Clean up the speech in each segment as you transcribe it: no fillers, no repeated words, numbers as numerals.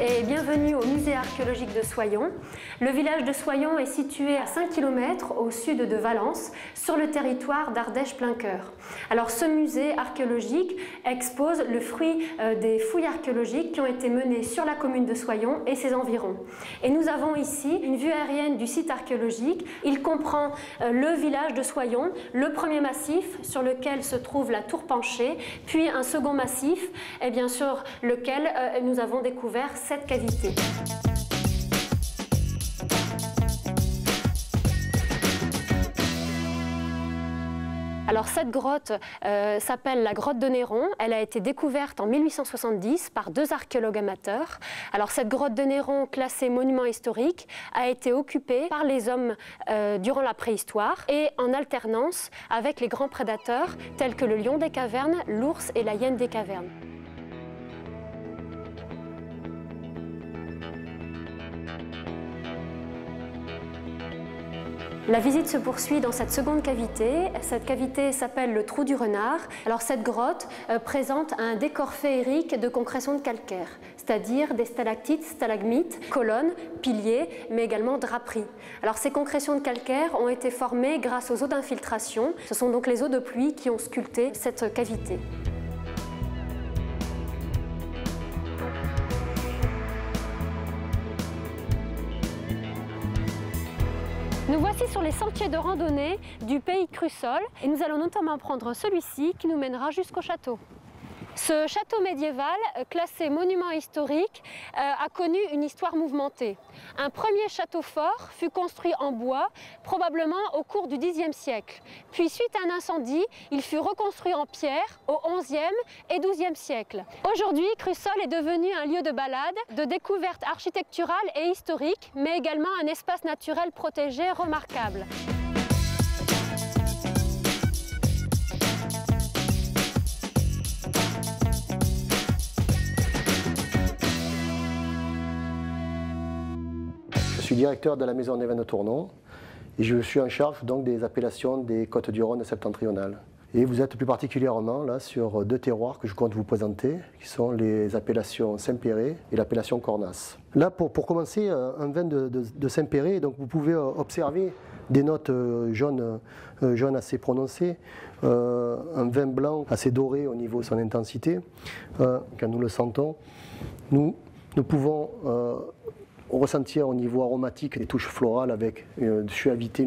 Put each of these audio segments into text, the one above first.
et bienvenue au musée archéologique de Soyons. Le village de Soyons est situé à 5 km au sud de Valence, sur le territoire d'Ardèche-Plein-Cœur. Alors ce musée archéologique expose le fruit des fouilles archéologiques qui ont été menées sur la commune de Soyons et ses environs. Et nous avons ici une vue aérienne du site archéologique. Il comprend le village de Soyons, le premier massif sur lequel se trouve la tour penchée, puis un second massif et bien sûr lequel nous avons découvert cette cavité. Alors cette grotte s'appelle la grotte de Néron. Elle a été découverte en 1870 par deux archéologues amateurs. Alors cette grotte de Néron, classée monument historique, a été occupée par les hommes durant la préhistoire et en alternance avec les grands prédateurs tels que le lion des cavernes, l'ours et la hyène des cavernes. La visite se poursuit dans cette seconde cavité. Cette cavité s'appelle le trou du renard. Alors cette grotte présente un décor féerique de concrétion de calcaire, c'est-à-dire des stalactites, stalagmites, colonnes, piliers, mais également draperies. Alors ces concrétions de calcaire ont été formées grâce aux eaux d'infiltration. Ce sont donc les eaux de pluie qui ont sculpté cette cavité. Nous voici sur les sentiers de randonnée du pays Crussol et nous allons notamment prendre celui-ci qui nous mènera jusqu'au château. Ce château médiéval, classé monument historique, a connu une histoire mouvementée. Un premier château fort fut construit en bois, probablement au cours du Xe siècle. Puis, suite à un incendie, il fut reconstruit en pierre au XIe et XIIe siècle. Aujourd'hui, Crussol est devenu un lieu de balade, de découverte architecturale et historique, mais également un espace naturel protégé remarquable. Je suis directeur de la maison des vins de Tournon et je suis en charge donc des appellations des Côtes-du-Rhône septentrionales. Et vous êtes plus particulièrement là sur deux terroirs que je compte vous présenter, qui sont les appellations Saint-Péray et l'appellation Cornas. Là, pour commencer, un vin de Saint-Péray, donc vous pouvez observer des notes jaunes assez prononcées, un vin blanc assez doré au niveau de son intensité. Quand nous le sentons, nous pouvons ressentir au niveau aromatique des touches florales avec une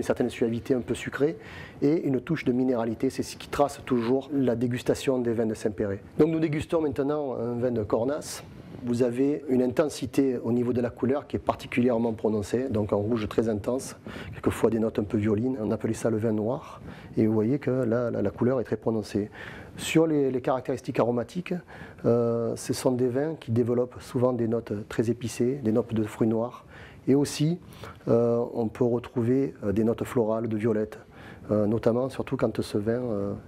certaine suavité un peu sucrée et une touche de minéralité. C'est ce qui trace toujours la dégustation des vins de Saint-Péray. Donc nous dégustons maintenant un vin de Cornas. Vous avez une intensité au niveau de la couleur qui est particulièrement prononcée, donc en rouge très intense, quelquefois des notes un peu violines. On appelait ça le vin noir et vous voyez que là, la couleur est très prononcée. Sur les caractéristiques aromatiques, ce sont des vins qui développent souvent des notes très épicées, des notes de fruits noirs et aussi on peut retrouver des notes florales de violette, notamment surtout quand ce vin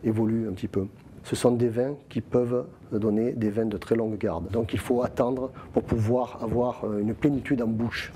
évolue un petit peu. Ce sont des vins qui peuvent donner des vins de très longue garde. Donc il faut attendre pour pouvoir avoir une plénitude en bouche.